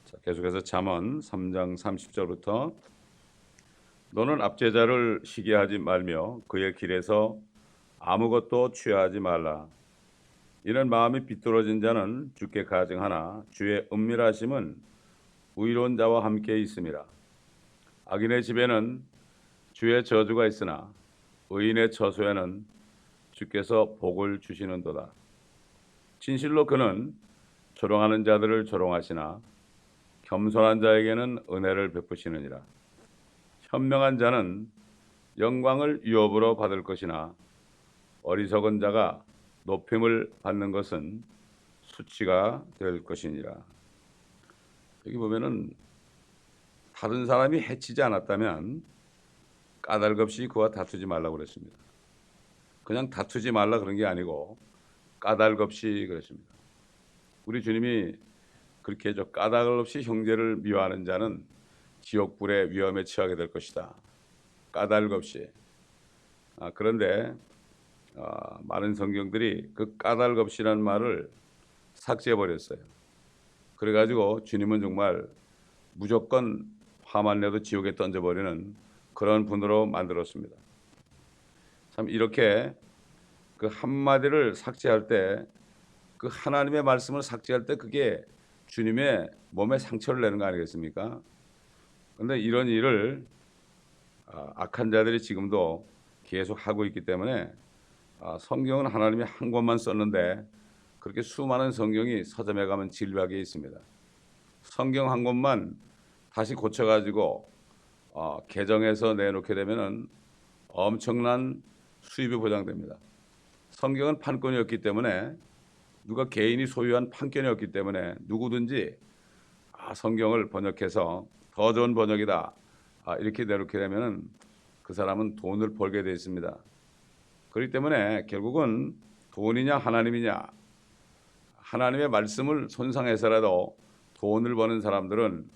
자, 계속해서 잠언 3장 30절부터 너는 압제자를 시기하지 말며 그의 길에서 아무것도 취하지 말라. 이는 마음이 비뚤어진 자는 주께 가증하나 주의 은밀하심은 의로운 자와 함께 있음이라. 악인의 집에는 주의 저주가 있으나 의인의 처소에는 주께서 복을 주시는도다. 진실로 그는 조롱하는 자들을 조롱하시나 겸손한 자에게는 은혜를 베푸시느니라. 현명한 자는 영광을 유업으로 받을 것이나 어리석은 자가 높임을 받는 것은 수치가 될 것이니라. 여기 보면은 다른 사람이 해치지 않았다면 까닭없이 그와 다투지 말라고 그랬습니다. 그냥 다투지 말라 그런 게 아니고 까닭없이 그랬습니다. 우리 주님이 그렇게 해줘. 까닭 없이 형제를 미워하는 자는 지옥불의 위험에 처하게 될 것이다. 까닭 없이. 그런데 많은 성경들이 그 까닭 없이라는 말을 삭제해 버렸어요. 그래가지고 주님은 정말 무조건 화만 내도 지옥에 던져버리는 그런 분으로 만들었습니다. 참 이렇게 그 한마디를 삭제할 때, 그 하나님의 말씀을 삭제할 때 그게 주님의 몸에 상처를 내는 거 아니겠습니까? 그런데 이런 일을 악한 자들이 지금도 계속 하고 있기 때문에 성경은 하나님이 한 권만 썼는데 그렇게 수많은 성경이 서점에 가면 진리하게 있습니다. 성경 한 권만 다시 고쳐가지고 개정해서 내놓게 되면은 엄청난 수입이 보장됩니다. 성경은 판권이었기 때문에, 누가 개인이 소유한 판권이었기 때문에 누구든지 성경을 번역해서 더 좋은 번역이다 이렇게 내놓게 되면은 그 사람은 돈을 벌게 되어 있습니다. 그렇기 때문에 결국은 돈이냐 하나님이냐, 하나님의 말씀을 손상해서라도 돈을 버는 사람들은,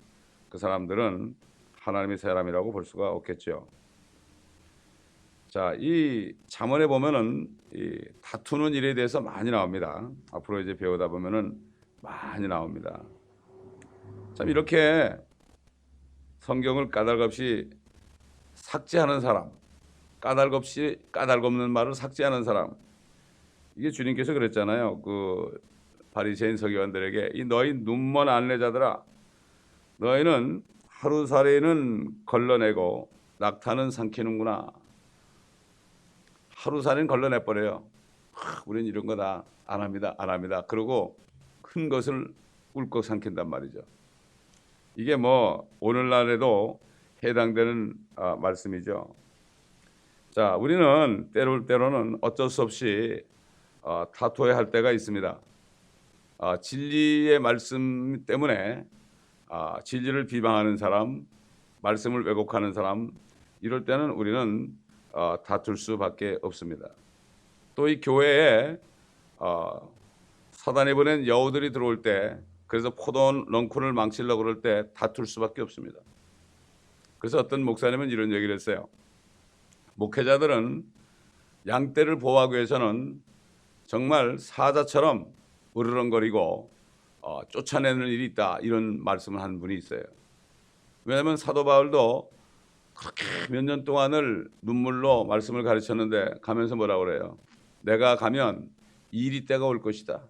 그 사람들은 하나님의 사람이라고 볼 수가 없겠죠. 자, 이 잠언에 보면은 이 다투는 일에 대해서 많이 나옵니다. 앞으로 이제 배우다 보면은 많이 나옵니다. 참 이렇게 성경을 까닭없이 삭제하는 사람, 까닭없이 까닭 없는 말을 삭제하는 사람, 이게 주님께서 그랬잖아요. 그 바리새인 서기관들에게 이 너희 눈먼 안내자들아, 너희는 하루살이는 걸러내고 낙타는 삼키는구나. 하루살이는 걸러내버려요. 우린 이런 거 다 안 합니다, 안 합니다. 그러고 큰 것을 꿀꺽 삼킨단 말이죠. 이게 뭐 오늘날에도 해당되는 말씀이죠. 자, 우리는 때로는 어쩔 수 없이 다투어야 할 때가 있습니다. 진리의 말씀 때문에 진리를 비방하는 사람, 말씀을 왜곡하는 사람, 이럴 때는 우리는 다툴 수밖에 없습니다. 또 이 교회에 사단이 보낸 여우들이 들어올 때, 그래서 포도 넝쿨을 망치려고 그럴 때 다툴 수밖에 없습니다. 그래서 어떤 목사님은 이런 얘기를 했어요. 목회자들은 양떼를 보호하기 위해서는 정말 사자처럼 으르렁거리고 쫓아내는 일이 있다, 이런 말씀을 한 분이 있어요. 왜냐하면 사도 바울도 그렇게 몇 년 동안을 눈물로 말씀을 가르쳤는데 가면서 뭐라고 그래요? 내가 가면 이리 때가 올 것이다.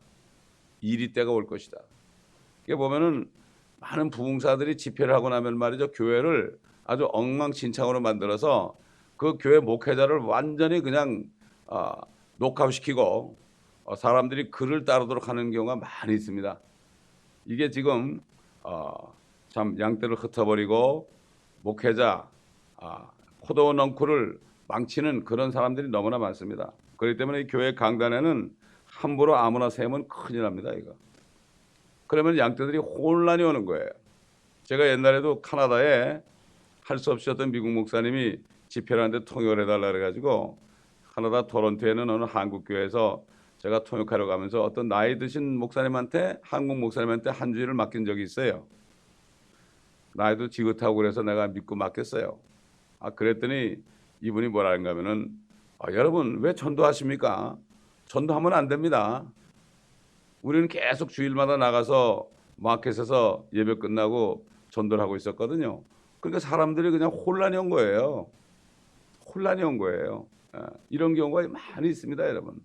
이리 때가 올 것이다. 이게 보면은 많은 부흥사들이 집회를 하고 나면 말이죠, 교회를 아주 엉망진창으로 만들어서 그 교회 목회자를 완전히 그냥 녹화시키고 사람들이 그를 따르도록 하는 경우가 많이 있습니다. 이게 지금 참 양떼를 흩어버리고 목회자, 포도 넝쿨을 망치는 그런 사람들이 너무나 많습니다. 그렇기 때문에 이 교회 강단에는 함부로 아무나 세우면 큰일 납니다, 이거. 그러면 양떼들이 혼란이 오는 거예요. 제가 옛날에도 카나다에 할 수 없이 어떤 미국 목사님이 집회를 하는데 통역을 해달라 그래가지고 카나다 토론토에는 어느 한국 교회에서 제가 통역하러 가면서 어떤 나이 드신 목사님한테, 한국 목사님한테 한 주일을 맡긴 적이 있어요. 나이도 지긋하고 그래서 내가 믿고 맡겼어요. 그랬더니 이분이 뭐라는가 하면은 여러분 왜 전도하십니까? 전도하면 안 됩니다. 우리는 계속 주일마다 나가서 마켓에서 예배 끝나고 전도를 하고 있었거든요. 그러니까 사람들이 그냥 혼란이 온 거예요. 혼란이 온 거예요. 이런 경우가 많이 있습니다, 여러분.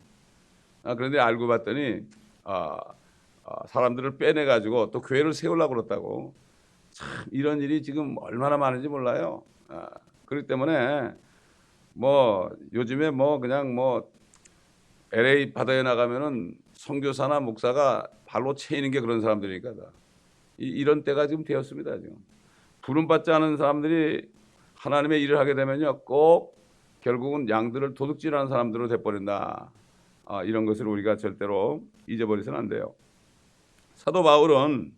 그런데 알고 봤더니 사람들을 빼내가지고 또 교회를 세우려고 그랬다고. 참 이런 일이 지금 얼마나 많은지 몰라요. 그렇기 때문에 뭐 요즘에 뭐 그냥 뭐 LA 바다에 나가면은 선교사나 목사가 발로 채이는 게 그런 사람들이니까 이런 때가 지금 되었습니다. 지금 부름 받지 않은 사람들이 하나님의 일을 하게 되면요 꼭 결국은 양들을 도둑질하는 사람들로 돼버린다. 이런 것을 우리가 절대로 잊어버리서는 안 돼요. 사도 바울은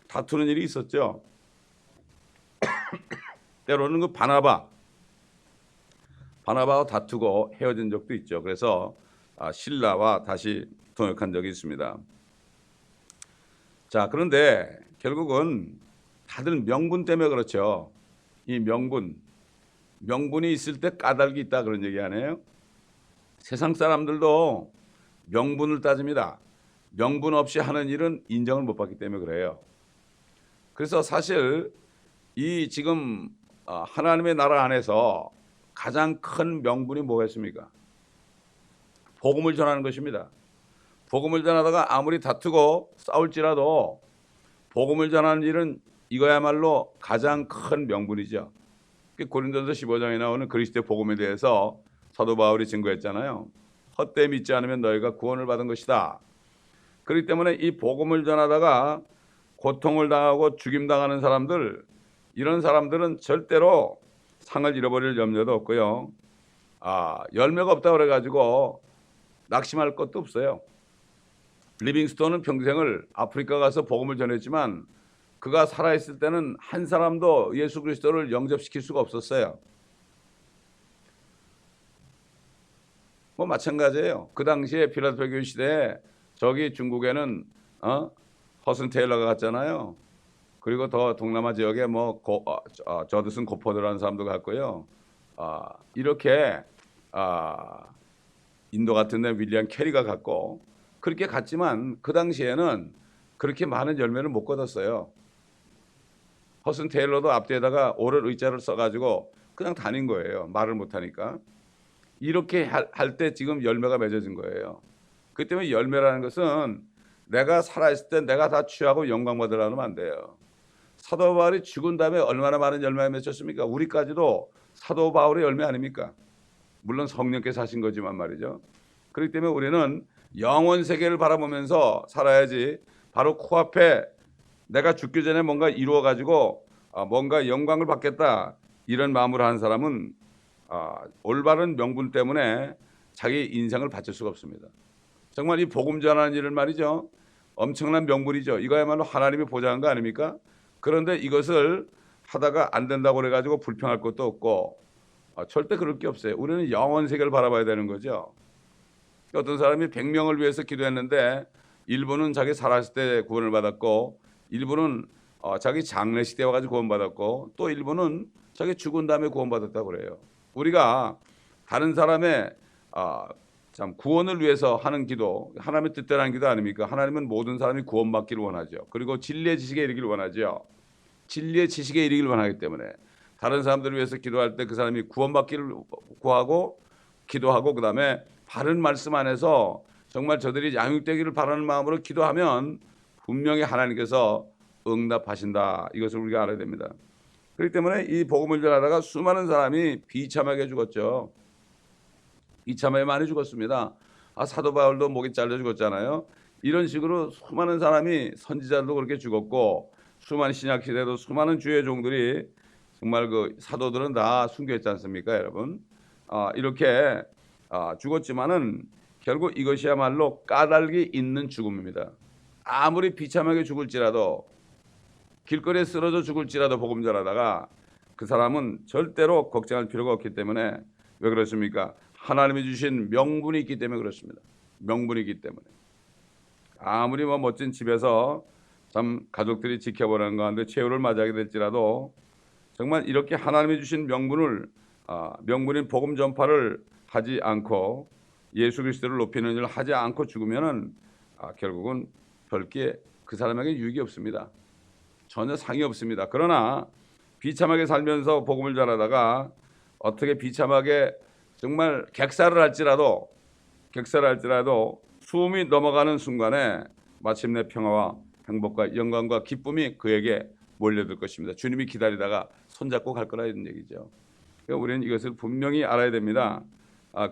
다투는 일이 있었죠. 때로는 그 바나바와 다투고 헤어진 적도 있죠. 그래서 실라와 다시 통역한 적이 있습니다. 자, 그런데 결국은 다들 명분 때문에 그렇죠. 이 명분이 있을 때 까닭이 있다 그런 얘기 아니에요? 세상 사람들도 명분을 따집니다. 명분 없이 하는 일은 인정을 못 받기 때문에 그래요. 그래서 사실 이 지금 하나님의 나라 안에서 가장 큰 명분이 뭐겠습니까? 복음을 전하는 것입니다. 복음을 전하다가 아무리 다투고 싸울지라도 복음을 전하는 일은 이거야말로 가장 큰 명분이죠. 고린도서 15장에 나오는 그리스도의 복음에 대해서 사도 바울이 증거했잖아요. 헛되이 믿지 않으면 너희가 구원을 받은 것이다. 그렇기 때문에 이 복음을 전하다가 고통을 당하고 죽임당하는 사람들, 이런 사람들은 절대로 상을 잃어버릴 염려도 없고요. 열매가 없다고 그래가지고 낙심할 것도 없어요. 리빙스톤은 평생을 아프리카 가서 복음을 전했지만 그가 살아있을 때는 한 사람도 예수 그리스도를 영접시킬 수가 없었어요. 뭐 마찬가지예요. 그 당시에 필라델피아 교회 시대에 저기 중국에는 허슨 테일러가 갔잖아요. 그리고 더 동남아 지역에 뭐 저드슨 고포드라는 사람도 갔고요. 이렇게 인도 같은 데 윌리엄 캐리가 갔고 그렇게 갔지만 그 당시에는 그렇게 많은 열매를 못 거뒀어요. 허슨 테일러도 앞뒤에다가 오를 의자를 써가지고 그냥 다닌 거예요. 말을 못하니까. 이렇게 할 때 지금 열매가 맺어진 거예요. 그 때문에 열매라는 것은 내가 살아있을 때 내가 다 취하고 영광 받으라면 안 돼요. 사도 바울이 죽은 다음에 얼마나 많은 열매가 맺혔습니까? 우리까지도 사도 바울의 열매 아닙니까? 물론 성령께서 하신 거지만 말이죠. 그렇기 때문에 우리는 영원 세계를 바라보면서 살아야지 바로 코앞에 내가 죽기 전에 뭔가 이루어가지고 뭔가 영광을 받겠다 이런 마음으로 하는 사람은 올바른 명분 때문에 자기 인생을 바칠 수가 없습니다. 정말 이 복음 전하는 일을 말이죠. 엄청난 명분이죠. 이거야말로 하나님이 보장한 거 아닙니까? 그런데 이것을 하다가 안 된다고 그래가지고 불평할 것도 없고 절대 그럴 게 없어요. 우리는 영원 세계를 바라봐야 되는 거죠. 어떤 사람이 100명을 위해서 기도했는데 일부는 자기 살았을 때 구원을 받았고 일부는 자기 장례식 때 와가지고 구원받았고 또 일부는 자기 죽은 다음에 구원받았다고 그래요. 우리가 다른 사람의 참 구원을 위해서 하는 기도, 하나님의 뜻대로 하는 기도 아닙니까? 하나님은 모든 사람이 구원받기를 원하죠. 그리고 진리의 지식에 이르기를 원하죠. 진리의 지식에 이르기를 원하기 때문에 다른 사람들을 위해서 기도할 때 그 사람이 구원받기를 구하고 기도하고 그다음에 바른 말씀 안에서 정말 저들이 양육되기를 바라는 마음으로 기도하면 분명히 하나님께서 응답하신다. 이것을 우리가 알아야 됩니다. 그렇기 때문에 이 복음을 전하다가 수많은 사람이 비참하게 죽었죠. 비참하게 많이 죽었습니다. 사도 바울도 목이 잘려 죽었잖아요. 이런 식으로 수많은 사람이 선지자들도 그렇게 죽었고 수많은 신약 시대도 수많은 주의 종들이 정말 그 사도들은 다 순교했지 않습니까, 여러분? 이렇게 죽었지만은 결국 이것이야말로 까닭이 있는 죽음입니다. 아무리 비참하게 죽을지라도 길거리에 쓰러져 죽을지라도 복음 전하다가 그 사람은 절대로 걱정할 필요가 없기 때문에 왜 그렇습니까? 하나님이 주신 명분이 있기 때문에 그렇습니다. 명분이 있기 때문에 아무리 뭐 멋진 집에서 참 가족들이 지켜보는 가운데 최후를 맞이하게 될지라도 정말 이렇게 하나님이 주신 명분인 복음 전파를 하지 않고 예수 그리스도를 높이는 일을 하지 않고 죽으면은 결국은 별게 그 사람에게 유익이 없습니다. 전혀 상이 없습니다. 그러나 비참하게 살면서 복음을 전하다가 어떻게 비참하게 정말 객사를 할지라도 숨이 넘어가는 순간에 마침내 평화와 행복과 영광과 기쁨이 그에게 몰려들 것입니다. 주님이 기다리다가 손잡고 갈 거라 이런 얘기죠. 그러니까 우리는 이것을 분명히 알아야 됩니다.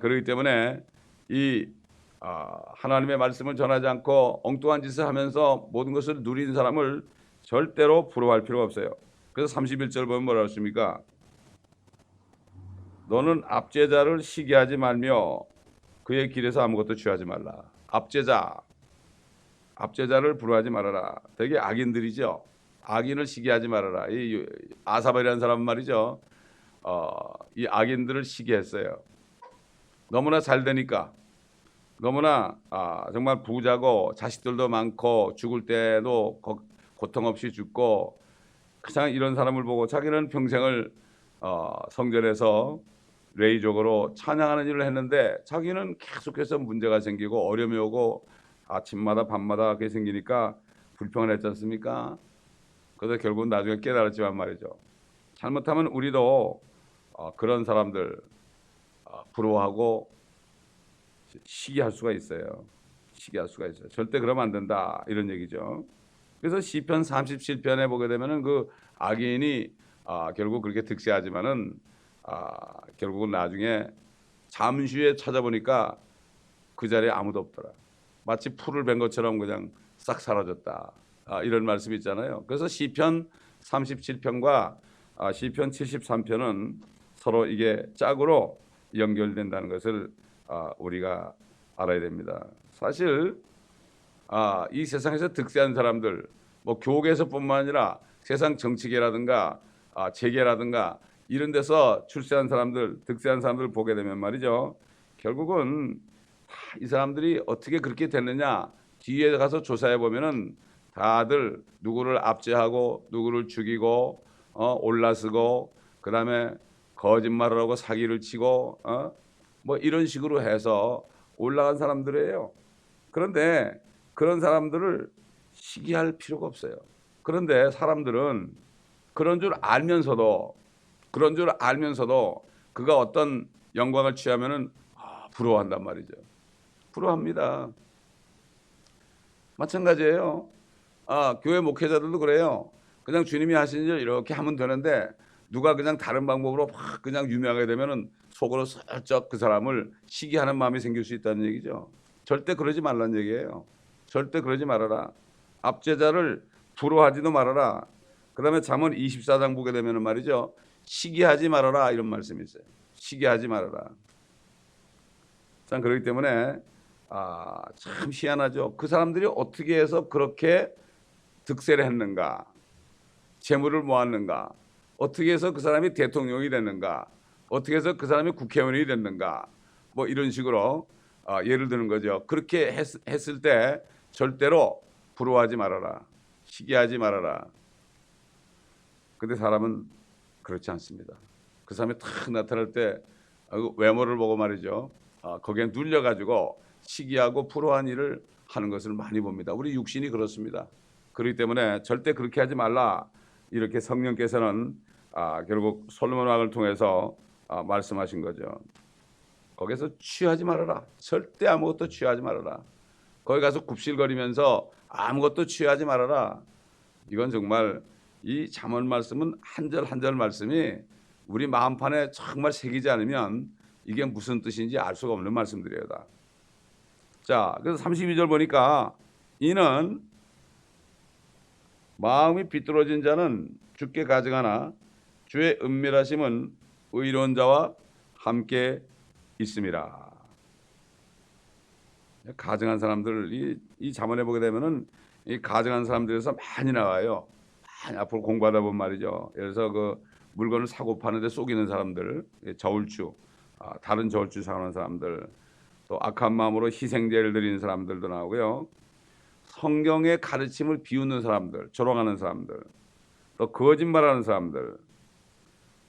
그렇기 때문에 이 하나님의 말씀을 전하지 않고 엉뚱한 짓을 하면서 모든 것을 누리는 사람을 절대로 부러워할 필요가 없어요. 그래서 31절 보면 뭐라고 했습니까? 너는 압제자를 시기하지 말며 그의 길에서 아무것도 취하지 말라. 압제자를 부러워하지 말아라. 되게 악인들이죠. 악인을 시기하지 말아라. 이 아사벨이라는 사람은 말이죠. 이 악인들을 시기했어요. 너무나 잘 되니까, 너무나 정말 부자고 자식들도 많고 죽을 때도 고통 없이 죽고, 그냥 이런 사람을 보고 자기는 평생을 성전에서 레이족으로 찬양하는 일을 했는데 자기는 계속해서 문제가 생기고 어려움이 오고 아침마다 밤마다 그렇게 생기니까 불평을 했지 않습니까? 그래서 결국은 나중에 깨달았지만 말이죠. 잘못하면 우리도 그런 사람들 부러워하고 시기할 수가 있어요. 절대 그러면 안 된다 이런 얘기죠. 그래서 시편 37편에 보게 되면은 그 악인이 결국 그렇게 득세하지만은 결국은 나중에 잠시 후에 찾아보니까 그 자리에 아무도 없더라. 마치 풀을 벤 것처럼 그냥 싹 사라졌다. 이런 말씀이 있잖아요. 그래서 시편 37편과 시편 73편은 서로 이게 짝으로 연결된다는 것을 우리가 알아야 됩니다. 사실 이 세상에서 득세한 사람들, 뭐 교계에서뿐만 아니라 세상 정치계라든가 재계라든가 이런 데서 출세한 사람들, 득세한 사람들 보게 되면 말이죠. 결국은 이 사람들이 어떻게 그렇게 됐느냐 뒤에 가서 조사해 보면은 다들 누구를 압제하고 누구를 죽이고 올라서고 그다음에 거짓말을 하고 사기를 치고 뭐 이런 식으로 해서 올라간 사람들이에요. 그런데 그런 사람들을 시기할 필요가 없어요. 그런데 사람들은 그런 줄 알면서도 그가 어떤 영광을 취하면은 부러워한단 말이죠. 부러워합니다. 마찬가지예요. 교회 목회자들도 그래요. 그냥 주님이 하신 일 이렇게 하면 되는데 누가 그냥 다른 방법으로 확 그냥 유명하게 되면은 속으로 슬쩍 그 사람을 시기하는 마음이 생길 수 있다는 얘기죠. 절대 그러지 말라는 얘기예요. 절대 그러지 말아라. 압제자를 부러워하지도 말아라. 그다음에 잠언 24장 보게 되면은 말이죠. 시기하지 말아라 이런 말씀이 있어요. 시기하지 말아라. 참 그렇기 때문에 참 희한하죠. 그 사람들이 어떻게 해서 그렇게 득세를 했는가, 재물을 모았는가, 어떻게 해서 그 사람이 대통령이 됐는가, 어떻게 해서 그 사람이 국회의원이 됐는가, 뭐 이런 식으로 예를 드는 거죠. 그렇게 했을 때 절대로 부러워하지 말아라, 시기하지 말아라. 근데 사람은 그렇지 않습니다. 그 사람이 탁 나타날 때 외모를 보고 말이죠. 거기에 눌려가지고 시기하고 부러워한 일을 하는 것을 많이 봅니다. 우리 육신이 그렇습니다. 그렇기 때문에 절대 그렇게 하지 말라. 이렇게 성령께서는 결국 솔로몬 왕을 통해서 말씀하신 거죠. 거기서 취하지 말아라. 절대 아무것도 취하지 말아라. 거기 가서 굽실거리면서 아무것도 취하지 말아라. 이건 정말 이 잠언 말씀은 한 절 한 절 말씀이 우리 마음판에 정말 새기지 않으면 이게 무슨 뜻인지 알 수가 없는 말씀들이에요. 다. 자, 그래서 32절 보니까 이는 마음이 비뚤어진 자는 주께 가증하나 주의 은밀하심은 의로운 자와 함께 있음이라. 가증한 사람들 이 잠언에 보게 되면은 이 가증한 사람들에서 많이 나와요. 많이 앞으로 공부하다 보면 말이죠. 예를 들어서 그 물건을 사고 파는데 속이는 사람들, 저울추, 다른 저울추 사는 사람들, 또 악한 마음으로 희생제를 드리는 사람들도 나오고요. 성경의 가르침을 비웃는 사람들, 조롱하는 사람들, 또 거짓말하는 사람들,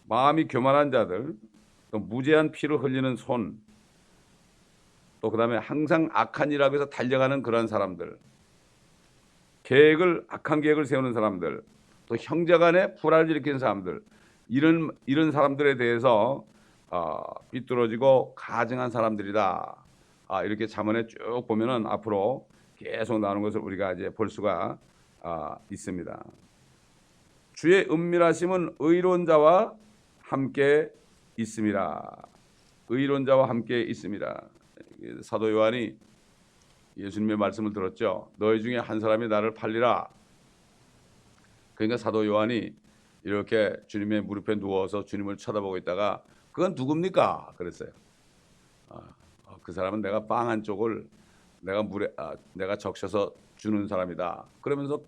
마음이 교만한 자들, 또 무죄한 피를 흘리는 손, 또 그다음에 항상 악한 일하고 해서 달려가는 그런 사람들, 악한 계획을 세우는 사람들, 또 형제간에 불화를 일으키는 사람들, 이런 사람들에 대해서 삐뚤어지고 가증한 사람들이다. 이렇게 잠언에 쭉 보면은 앞으로 계속 나오는 것을 우리가 이제 볼 수가 있습니다. 주의 은밀하심은 의로운 자와 함께 있습니다. 의로운 자와 함께 있습니다. 사도 요한이 예수님의 말씀을 들었죠. 너희 중에 한 사람이 나를 팔리라. 그러니까 사도 요한이 이렇게 주님의 무릎에 누워서 주님을 쳐다보고 있다가 그건 누굽니까? 그랬어요. 그 사람은 내가 빵 한 쪽을 내가 적셔서 주는 사람이다. 그러면서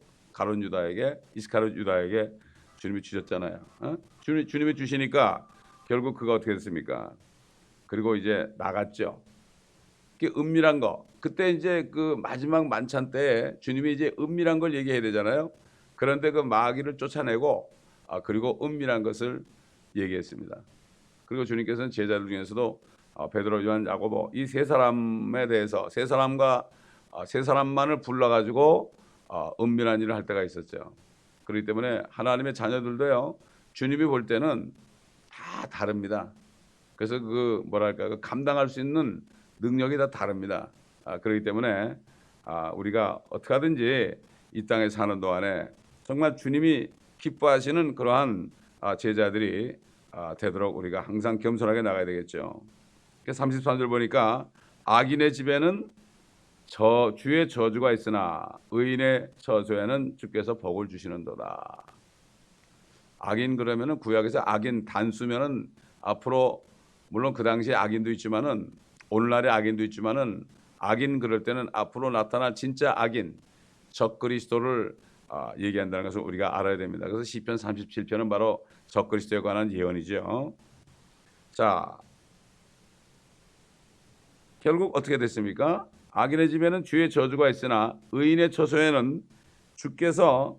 이스카리ot 유다에게 주님이 주셨잖아요. 주님이 주시니까 결국 그가 어떻게 됐습니까? 그리고 이제 나갔죠. 그 은밀한 거. 그때 이제 그 마지막 만찬 때 주님이 이제 은밀한 걸 얘기해야 되잖아요. 그런데 그 마귀를 쫓아내고 그리고 은밀한 것을 얘기했습니다. 그리고 주님께서는 제자들 중에서도 베드로, 요한, 야고보 이 세 사람에 대해서 세 사람만을 불러가지고 은밀한 일을 할 때가 있었죠. 그렇기 때문에 하나님의 자녀들도요, 주님이 볼 때는 다 다릅니다. 그래서 그 감당할 수 있는 능력이 다 다릅니다. 그렇기 때문에 우리가 어떻게 하든지 이 땅에 사는 동안에 정말 주님이 기뻐하시는 그러한 제자들이 되도록 우리가 항상 겸손하게 나가야 되겠죠. 33절 보니까 악인의 집에는 주의 저주가 있으나 의인의 처소에는 주께서 복을 주시는도다. 악인 그러면은 구약에서 악인 단수면은 앞으로 물론 그 당시에 악인도 있지만은 오늘날의 악인도 있지만은 악인 그럴 때는 앞으로 나타날 진짜 악인 적그리스도를 얘기한다는 것을 우리가 알아야 됩니다. 그래서 시편 37편은 바로 적그리스도에 관한 예언이죠. 자, 결국 어떻게 됐습니까? 악인의 집에는 주의 저주가 있으나 의인의 처소에는 주께서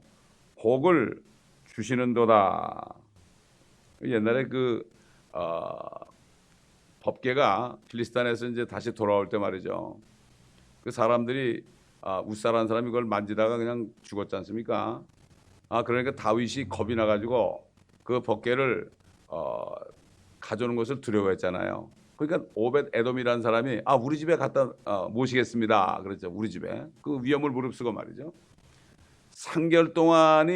복을 주시는도다. 옛날에 법궤가 필리스탄에서 이제 다시 돌아올 때 말이죠. 그 사람들이 웃사라는 사람이 그걸 만지다가 그냥 죽었지 않습니까? 그러니까 다윗이 겁이 나가지고 그 법궤를 가져오는 것을 두려워했잖아요. 그러니까 오벳 에돔이라는 사람이 우리 집에 갖다 모시겠습니다. 그랬죠. 우리 집에 그 위험을 무릅쓰고 말이죠. 3개월 동안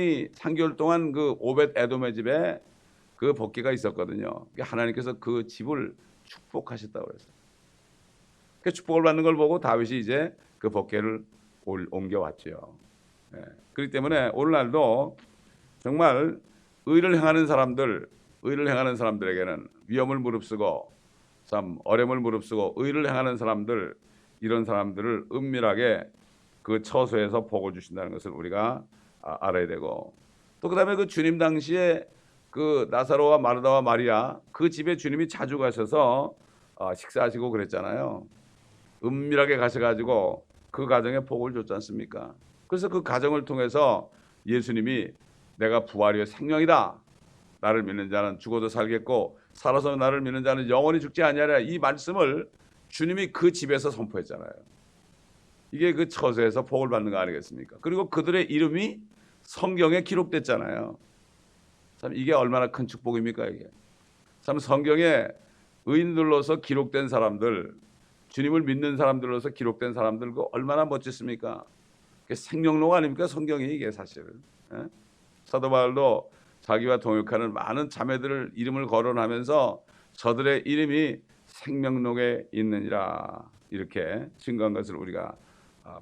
그 오벳 에돔의 집에 그 법궤가 있었거든요. 하나님께서 그 집을 축복하셨다고 그랬어요. 그 축복을 받는 걸 보고 다윗이 이제 그 법궤를 옮겨왔죠. 그렇기 때문에 오늘날도 정말 의를 행하는 사람들에게는 위험을 무릅쓰고 참 어려움을 무릅쓰고 의를 행하는 사람들, 이런 사람들을 은밀하게 그 처소에서 복을 주신다는 것을 우리가 알아야 되고, 또 그다음에 그 주님 당시에 그 나사로와 마르다와 마리아 그 집에 주님이 자주 가셔서 식사하시고 그랬잖아요. 은밀하게 가셔가지고 그 가정에 복을 줬지 않습니까? 그래서 그 가정을 통해서 예수님이 내가 부활이요 생명이다. 나를 믿는 자는 죽어도 살겠고 살아서 나를 믿는 자는 영원히 죽지 아니하리라. 이 말씀을 주님이 그 집에서 선포했잖아요. 이게 그 처소에서 복을 받는 거 아니겠습니까? 그리고 그들의 이름이 성경에 기록됐잖아요. 참 이게 얼마나 큰 축복입니까? 이게 참 성경에 의인들로서 기록된 사람들, 주님을 믿는 사람들로서 기록된 사람들 그 얼마나 멋졌습니까? 생명록 아닙니까? 성경이 이게 사실은. 사도 바울도 자기와 동역하는 많은 자매들을 이름을 거론하면서 저들의 이름이 생명록에 있느니라 이렇게 증거한 것을 우리가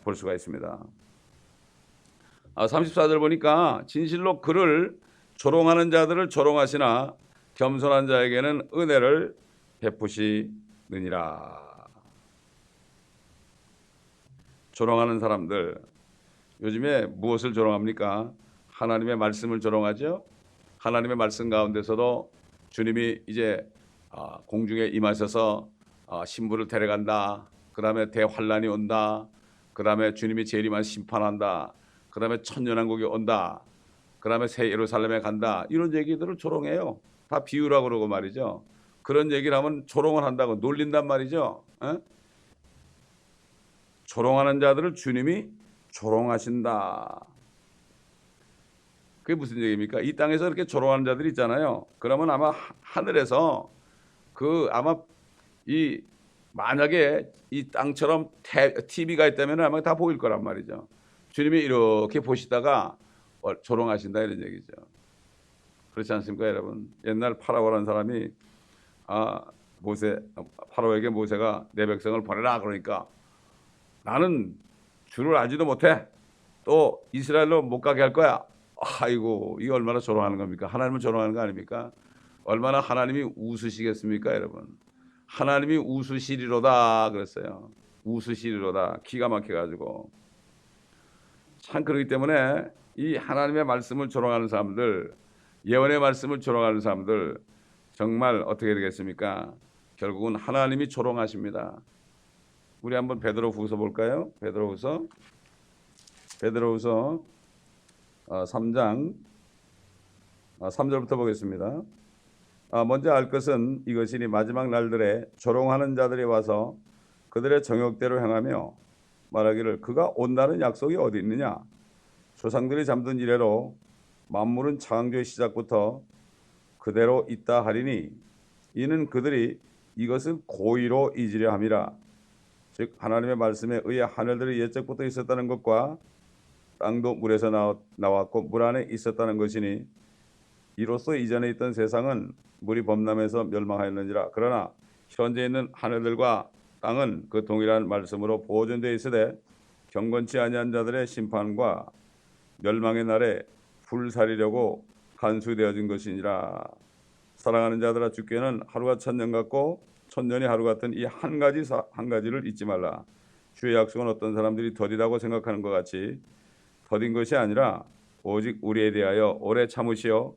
볼 수가 있습니다. 34절 보니까 진실로 그를 조롱하는 자들을 조롱하시나 겸손한 자에게는 은혜를 베푸시느니라. 조롱하는 사람들, 요즘에 무엇을 조롱합니까? 하나님의 말씀을 조롱하죠. 하나님의 말씀 가운데서도 주님이 이제 공중에 임하셔서 신부를 데려간다. 그 다음에 대환란이 온다. 그 다음에 주님이 재림한 심판한다. 그 다음에 천년왕국이 온다. 그 다음에 새 예루살렘에 간다. 이런 얘기들을 조롱해요. 다 비유라고 그러고 말이죠. 그런 얘기를 하면 조롱을 한다고 놀린단 말이죠. 조롱하는 자들을 주님이 조롱하신다. 그게 무슨 얘기입니까? 이 땅에서 그렇게 조롱하는 자들이 있잖아요. 그러면 아마 하늘에서 아마 이 만약에 이 땅처럼 TV가 있다면 아마 다 보일 거란 말이죠. 주님이 이렇게 보시다가 조롱하신다 이런 얘기죠. 그렇지 않습니까, 여러분? 옛날 파라오라는 사람이 파라오에게 모세가 내 백성을 보내라 그러니까 나는 주를 알지도 못해. 또 이스라엘로 못 가게 할 거야. 아이고, 이게 얼마나 조롱하는 겁니까? 하나님을 조롱하는 거 아닙니까? 얼마나 하나님이 웃으시겠습니까, 여러분? 하나님이 웃으시리로다 그랬어요. 웃으시리로다. 기가 막혀가지고. 참 그렇기 때문에 이 하나님의 말씀을 조롱하는 사람들, 예언의 말씀을 조롱하는 사람들 정말 어떻게 되겠습니까? 결국은 하나님이 조롱하십니다. 우리 한번 베드로후서 볼까요? 베드로후서 3장 3절부터 보겠습니다. 먼저 알 것은 이것이니 마지막 날들에 조롱하는 자들이 와서 그들의 정욕대로 행하며 말하기를 그가 온다는 약속이 어디 있느냐? 조상들이 잠든 이래로 만물은 창조의 시작부터 그대로 있다 하리니 이는 그들이 이것을 고의로 잊으려 함이라. 즉 하나님의 말씀에 의해 하늘들이 옛적부터 있었다는 것과 땅도 물에서 나왔고 물 안에 있었다는 것이니 이로써 이전에 있던 세상은 물이 범람해서 멸망하였는지라. 그러나 현재 있는 하늘들과 땅은 그 동일한 말씀으로 보존되어 있으되 경건치 아니한 자들의 심판과 멸망의 날에 불사리려고 간수되어진 것이니라. 사랑하는 자들아, 주께는 하루가 천년 같고 천년이 하루 같은 이 한 가지를 잊지 말라. 주의 약속은 어떤 사람들이 더디다고 생각하는 것 같이 더딘 것이 아니라 오직 우리에 대하여 오래 참으시어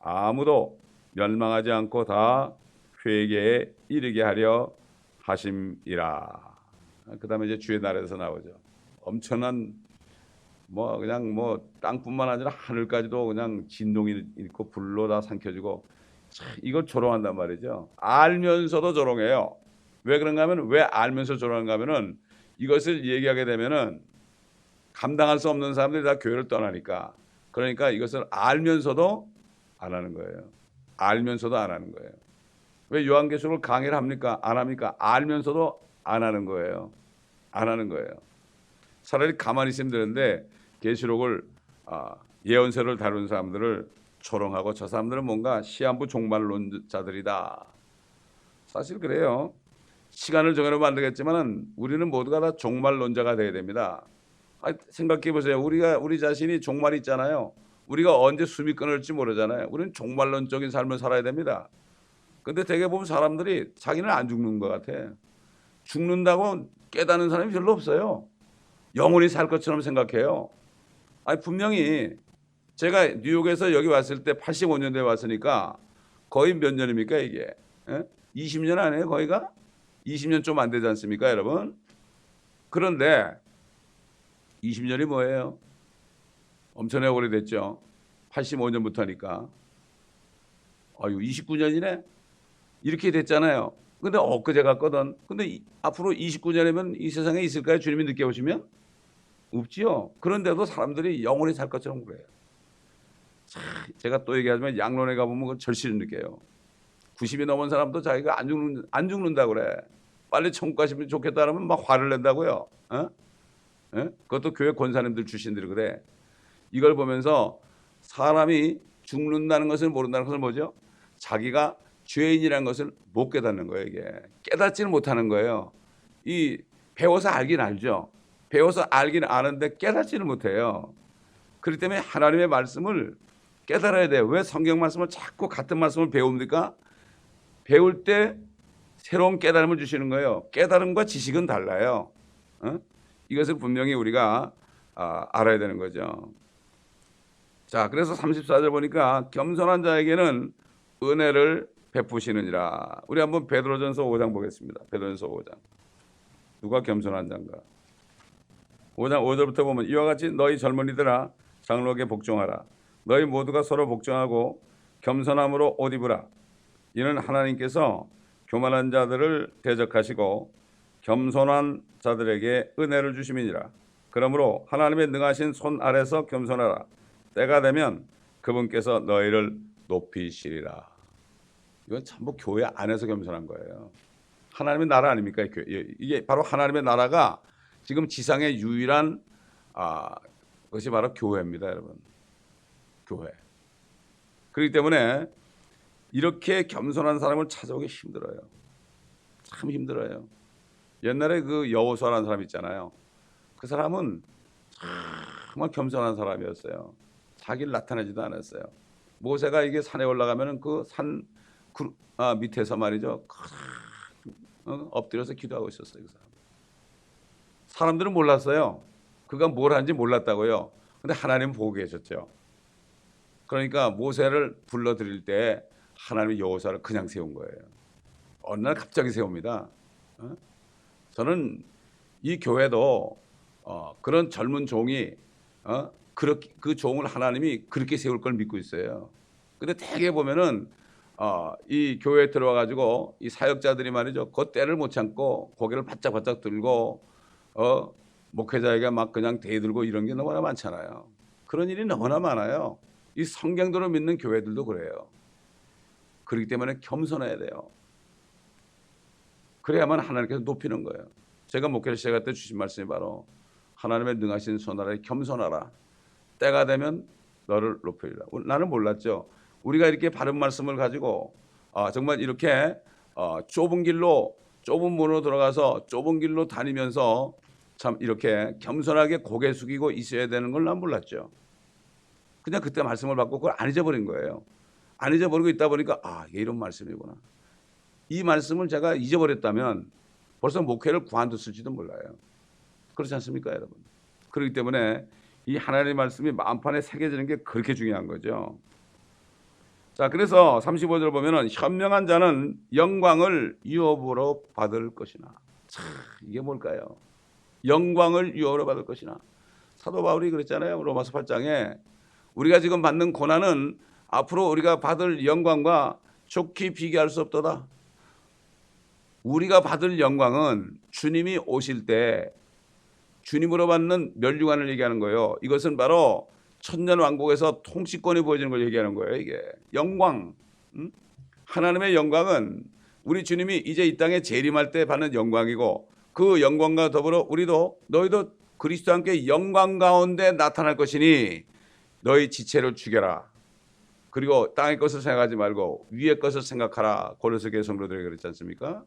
아무도 멸망하지 않고 다 회개에 이르게 하려 하심이라. 그 다음에 이제 주의 날에서 나오죠. 엄청난 그냥 땅뿐만 아니라 하늘까지도 그냥 진동이 있고 불로 다 삼켜지고 이걸 조롱한단 말이죠. 알면서도 조롱해요. 왜 그런가 하면 왜 알면서 조롱한가 하면은 이것을 얘기하게 되면은 감당할 수 없는 사람들이 다 교회를 떠나니까. 그러니까 이것을 알면서도 안 하는 거예요. 알면서도 안 하는 거예요. 왜 요한계시록을 강의를 합니까? 안 합니까? 알면서도 안 하는 거예요. 안 하는 거예요. 차라리 가만히 있으면 되는데 계시록을 예언서를 다루는 사람들을 조롱하고 저 사람들은 뭔가 시한부 종말론자들이다. 사실 그래요. 시간을 정해놓으면 안 되겠지만 우리는 모두가 다 종말론자가 돼야 됩니다. 생각해 보세요. 우리 자신이 종말이 있잖아요. 우리가 언제 숨이 끊을지 모르잖아요. 우리는 종말론적인 삶을 살아야 됩니다. 근데 되게 보면 사람들이 자기는 안 죽는 것 같아. 죽는다고 깨닫는 사람이 별로 없어요. 영원히 살 것처럼 생각해요. 분명히 제가 뉴욕에서 여기 왔을 때 85년도에 왔으니까 거의 몇 년입니까 이게? 20년 아니에요 거의가? 20년 좀 안 되지 않습니까 여러분? 그런데 20년이 뭐예요? 엄청나게 오래됐죠. 85년부터니까. 29년이네? 이렇게 됐잖아요. 근데 엊그제 갔거든. 근데 앞으로 29년이면 이 세상에 있을까요? 주님이 늦게 오시면? 없지요. 그런데도 사람들이 영원히 살 것처럼 그래요. 제가 또 얘기하지만 양론에 가보면 그걸 절실히 느껴요. 90이 넘은 사람도 자기가 안 죽는다고 그래. 빨리 천국 가시면 좋겠다 그러면 막 화를 낸다고요. 그것도 교회 권사님들 출신들이 그래. 이걸 보면서 사람이 죽는다는 것을 모른다는 것은 뭐죠? 자기가 죄인이라는 것을 못 깨닫는 거예요. 이게 깨닫지는 못하는 거예요. 배워서 알긴 알죠. 배워서 알긴 아는데 깨닫지는 못해요. 그렇기 때문에 하나님의 말씀을 깨달아야 돼요. 왜 성경 말씀을 자꾸 같은 말씀을 배웁니까? 배울 때 새로운 깨달음을 주시는 거예요. 깨달음과 지식은 달라요. 이것을 분명히 우리가 알아야 되는 거죠. 자, 그래서 34절 보니까 겸손한 자에게는 은혜를 베푸시느니라. 우리 한번 베드로전서 5장 보겠습니다. 베드로전서 5장. 누가 겸손한 자인가? 5장 5절부터 보면 이와 같이 너희 젊은이들아 장로에게 복종하라. 너희 모두가 서로 복종하고 겸손함으로 옷 입으라. 이는 하나님께서 교만한 자들을 대적하시고 겸손한 자들에게 은혜를 주심이니라. 그러므로 하나님의 능하신 손 아래서 겸손하라. 때가 되면 그분께서 너희를 높이시리라. 이건 전부 교회 안에서 겸손한 거예요. 하나님의 나라 아닙니까? 이게 바로 하나님의 나라가 지금 지상의 유일한 것이 바로 교회입니다, 여러분. 교회. 그렇기 때문에 이렇게 겸손한 사람을 찾아오기 힘들어요. 참 힘들어요. 옛날에 그 여호수아라는 사람 있잖아요. 그 사람은 정말 겸손한 사람이었어요. 자기를 나타내지도 않았어요. 모세가 이게 산에 올라가면은 그 산 밑에서 말이죠. 엎드려서 기도하고 있었어요. 그 사람. 사람들은 몰랐어요. 그가 뭘 하는지 몰랐다고요. 근데 하나님은 보고 계셨죠. 그러니까 모세를 불러들일 때 하나님이 여호수아를 그냥 세운 거예요. 어느 날 갑자기 세웁니다. 저는 이 교회도 그런 젊은 종이 그렇게 그 종을 하나님이 그렇게 세울 걸 믿고 있어요. 근데 대개 보면은 이 교회에 들어와 가지고 이 사역자들이 말이죠. 그 때를 못 참고 고개를 바짝바짝 들고 목회자에게 막 그냥 대들고 이런 게 너무나 많잖아요. 그런 일이 너무나 많아요. 이 성경대로 믿는 교회들도 그래요. 그렇기 때문에 겸손해야 돼요. 그래야만 하나님께서 높이는 거예요. 제가 목회를 시작할 때 주신 말씀이 바로 하나님의 능하신 손 아래 겸손하라. 때가 되면 너를 높이리라. 나는 몰랐죠. 우리가 이렇게 바른 말씀을 가지고 정말 이렇게 좁은 문으로 들어가서 좁은 길로 다니면서 참 이렇게 겸손하게 고개 숙이고 있어야 되는 걸 난 몰랐죠. 그냥 그때 말씀을 받고 그걸 안 잊어버린 거예요. 안 잊어버리고 있다 보니까 이게 이런 말씀이구나. 이 말씀을 제가 잊어버렸다면 벌써 목회를 그만뒀을지도 몰라요. 그렇지 않습니까, 여러분? 그렇기 때문에 이 하나님의 말씀이 마음판에 새겨지는 게 그렇게 중요한 거죠. 자, 그래서 35절 보면은 현명한 자는 영광을 유업으로 받을 것이나. 참, 이게 뭘까요? 영광을 유업으로 받을 것이나. 사도 바울이 그랬잖아요. 로마서 8장에 우리가 지금 받는 고난은 앞으로 우리가 받을 영광과 좋게 비교할 수 없도다. 우리가 받을 영광은 주님이 오실 때 주님으로 받는 멸류관을 얘기하는 거예요. 이것은 바로 천년왕국에서 통치권이 보여지는 걸 얘기하는 거예요. 이게 영광. 하나님의 영광은 우리 주님이 이제 이 땅에 재림할 때 받는 영광이고 그 영광과 더불어 너희도 그리스도와 함께 영광 가운데 나타날 것이니 너희 지체를 죽여라. 그리고 땅의 것을 생각하지 말고 위의 것을 생각하라. 고린도 교회 성도들에게 그랬지 않습니까?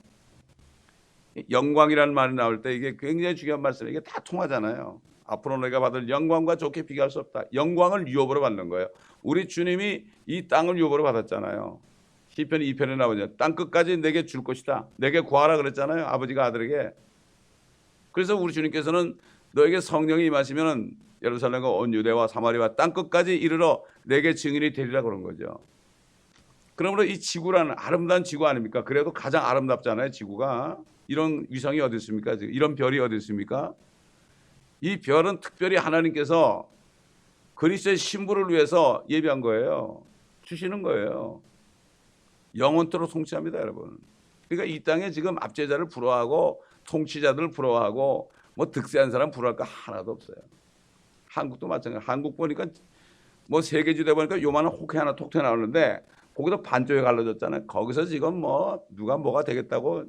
영광이라는 말이 나올 때 이게 굉장히 중요한 말씀이에요. 이게 다 통하잖아요. 앞으로 너희가 받을 영광과 좋게 비교할 수 없다. 영광을 유업으로 받는 거예요. 우리 주님이 이 땅을 유업으로 받았잖아요. 시편 2편에 나오죠. 땅 끝까지 내게 줄 것이다. 내게 구하라 그랬잖아요. 아버지가 아들에게. 그래서 우리 주님께서는 너에게 성령이 임하시면 예루살렘과 온 유대와 사마리아와 땅 끝까지 이르러 내게 증인이 되리라 그런 거죠. 그러므로 이 지구라는 아름다운 지구 아닙니까? 그래도 가장 아름답잖아요, 지구가. 이런 위성이 어디 있습니까? 이런 별이 어디 있습니까? 이 별은 특별히 하나님께서 그리스도의 신부를 위해서 예비한 거예요. 주시는 거예요. 영원토록 통치합니다, 여러분. 그러니까 이 땅에 지금 압제자를 부러워하고 통치자들을 부러워하고 뭐 득세한 사람 부러워할 거 하나도 없어요. 한국도 마찬가지. 한국 보니까 뭐 세계지대 보니까 요만한 호케 하나 톡 튀어나오는데 거기도 반쪽에 갈라졌잖아요. 거기서 지금 뭐 누가 뭐가 되겠다고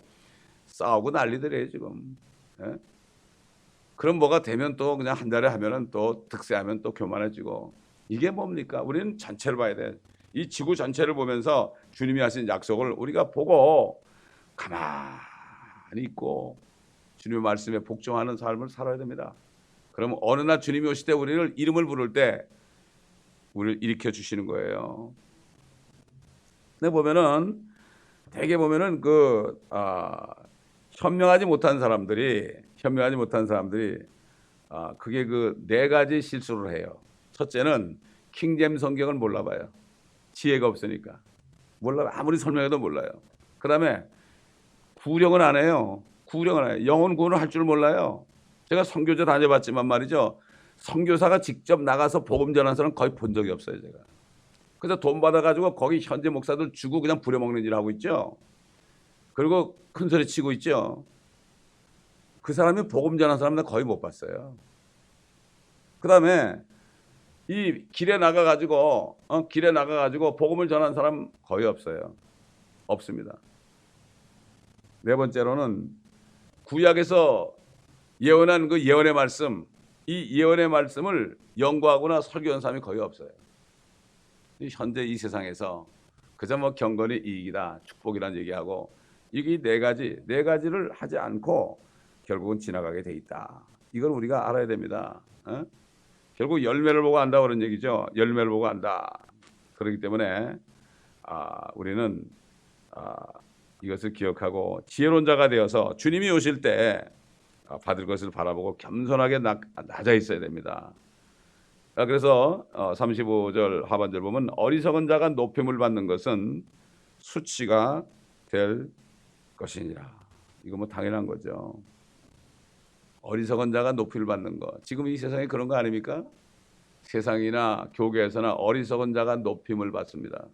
싸우고 난리들이에요 지금. 예? 그럼 뭐가 되면 또 그냥 한 달에 하면은 또 득세하면 또 교만해지고. 이게 뭡니까? 우리는 전체를 봐야 돼. 이 지구 전체를 보면서 주님이 하신 약속을 우리가 보고 가만히 있고 주님의 말씀에 복종하는 삶을 살아야 됩니다. 그러면 어느 날 주님이 오실 때 우리를 이름을 부를 때 우리를 일으켜 주시는 거예요. 근데 보면은 대개 보면은 현명하지 못한 사람들이 그게 그 네 가지 실수를 해요. 첫째는 킹제임 성경을 몰라봐요. 지혜가 없으니까 몰라. 아무리 설명해도 몰라요. 그다음에 구령은 안 해요. 영혼 구원을 할 줄 몰라요. 제가 선교제 다녀봤지만 말이죠. 선교사가 직접 나가서 복음 전하는 사람 거의 본 적이 없어요, 제가. 그래서 돈 받아가지고 거기 현지 목사들 주고 그냥 부려먹는 일 하고 있죠. 그리고 큰소리 치고 있죠. 그 사람이 복음 전하는 사람은 거의 못 봤어요. 그다음에 이 길에 나가가지고 복음을 전한 사람 거의 없어요. 없습니다. 네 번째로는 구약에서 예언한 그 예언의 말씀, 이 예언의 말씀을 연구하거나 설교한 사람이 거의 없어요. 현재 이 세상에서 그저 뭐 경건이 이익이다, 축복이라는 얘기하고 이게 네 가지를 하지 않고 결국은 지나가게 돼 있다. 이걸 우리가 알아야 됩니다. 결국 열매를 보고 안다 그런 얘기죠. 열매를 보고 안다. 그렇기 때문에 우리는 이것을 기억하고 지혜로운 자가 되어서 주님이 오실 때 받을 것을 바라보고 겸손하게 낮아 있어야 됩니다. 그래서 35절 하반절 보면 어리석은 자가 높임을 받는 것은 수치가 될 것이니라. 이거 뭐 당연한 거죠. 어리석은 자가 높임을 받는 것. 지금 이 세상에 그런 거 아닙니까? 세상이나 교계에서나 어리석은 자가 높임을 받습니다.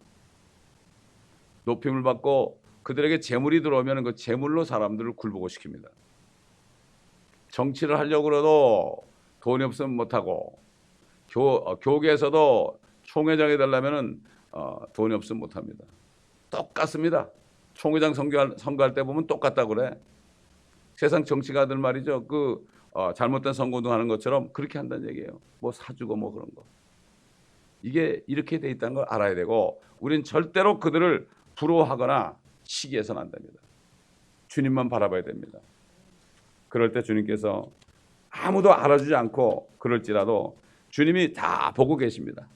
높임을 받고 그들에게 재물이 들어오면 그 재물로 사람들을 굴복을 시킵니다. 정치를 하려고 해도 돈이 없으면 못하고 교계에서도 총회장이 되려면 돈이 없으면 못합니다. 똑같습니다. 총회장 선거할 때 보면 똑같다고 그래. 세상 정치가들 말이죠. 잘못된 선거운동 하는 것처럼 그렇게 한다는 얘기예요. 뭐 사주고 뭐 그런 거. 이게 이렇게 돼 있다는 걸 알아야 되고 우린 절대로 그들을 부러워하거나 시기해서는 안 됩니다. 주님만 바라봐야 됩니다. 그럴 때 주님께서 아무도 알아주지 않고 그럴지라도 주님이 다 보고 계십니다.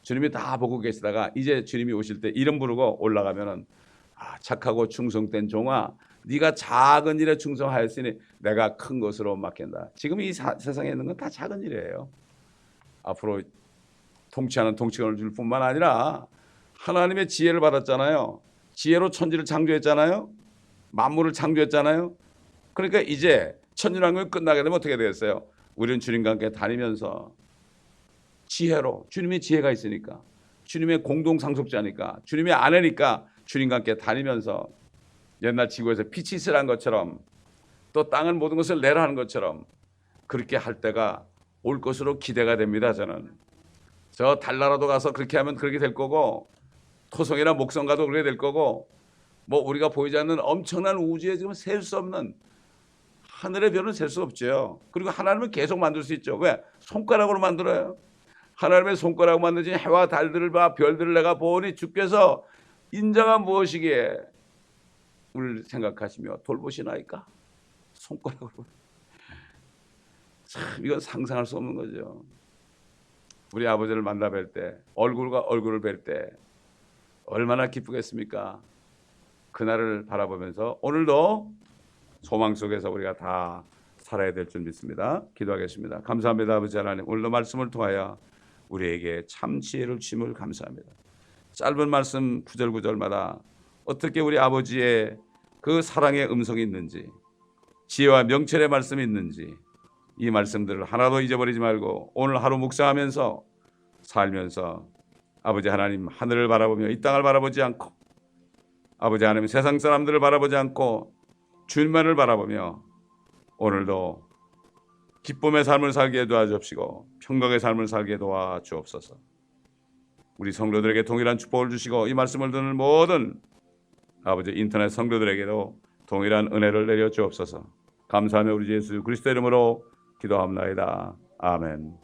주님이 다 보고 계시다가 이제 주님이 오실 때 이름 부르고 올라가면은 착하고 충성된 종아 네가 작은 일에 충성하였으니 내가 큰 것으로 맡긴다. 지금 이 세상에 있는 건 다 작은 일이에요. 앞으로 통치하는 통치권을 줄 뿐만 아니라 하나님의 지혜를 받았잖아요. 지혜로 천지를 창조했잖아요. 만물을 창조했잖아요. 그러니까 이제 천년왕국이 끝나게 되면 어떻게 되겠어요? 우리는 주님과 함께 다니면서 지혜로, 주님의 지혜가 있으니까, 주님의 공동 상속자니까, 주님의 아내니까 주님과 함께 다니면서 옛날 지구에서 빛이 있으라는 것처럼 또 땅은 모든 것을 내라 하는 것처럼 그렇게 할 때가 올 것으로 기대가 됩니다. 저는 저 달나라도 가서 그렇게 하면 그렇게 될 거고 토성이나 목성 가도 그렇게 될 거고 뭐 우리가 보이지 않는 엄청난 우주에 지금 셀 수 없는 하늘의 별은 셀 수 없죠. 그리고 하나님은 계속 만들 수 있죠. 왜? 손가락으로 만들어요. 하나님의 손가락으로 만드신 해와 달들을 봐 별들을 내가 보니 주께서 인자가 무엇이기에 우리를 생각하시며 돌보시나이까? 손가락으로. 참 이건 상상할 수 없는 거죠. 우리 아버지를 만나 뵐 때 얼굴과 얼굴을 뵐 때 얼마나 기쁘겠습니까? 그날을 바라보면서 오늘도 소망 속에서 우리가 다 살아야 될 줄 믿습니다. 기도하겠습니다. 감사합니다. 아버지 하나님, 오늘도 말씀을 통하여 우리에게 참 지혜를 주심을 감사합니다. 짧은 말씀 구절구절마다 어떻게 우리 아버지의 그 사랑의 음성이 있는지, 지혜와 명철의 말씀이 있는지 이 말씀들을 하나도 잊어버리지 말고 오늘 하루 묵상하면서 살면서 아버지 하나님 하늘을 바라보며 이 땅을 바라보지 않고 아버지 하나님 세상 사람들을 바라보지 않고 주님만을 바라보며 오늘도 기쁨의 삶을 살게 도와주옵시고 평강의 삶을 살게 도와주옵소서. 우리 성도들에게 동일한 축복을 주시고 이 말씀을 듣는 모든 아버지 인터넷 성도들에게도 동일한 은혜를 내려 주옵소서. 감사하며 우리 예수 그리스도 이름으로 기도합나이다. 아멘.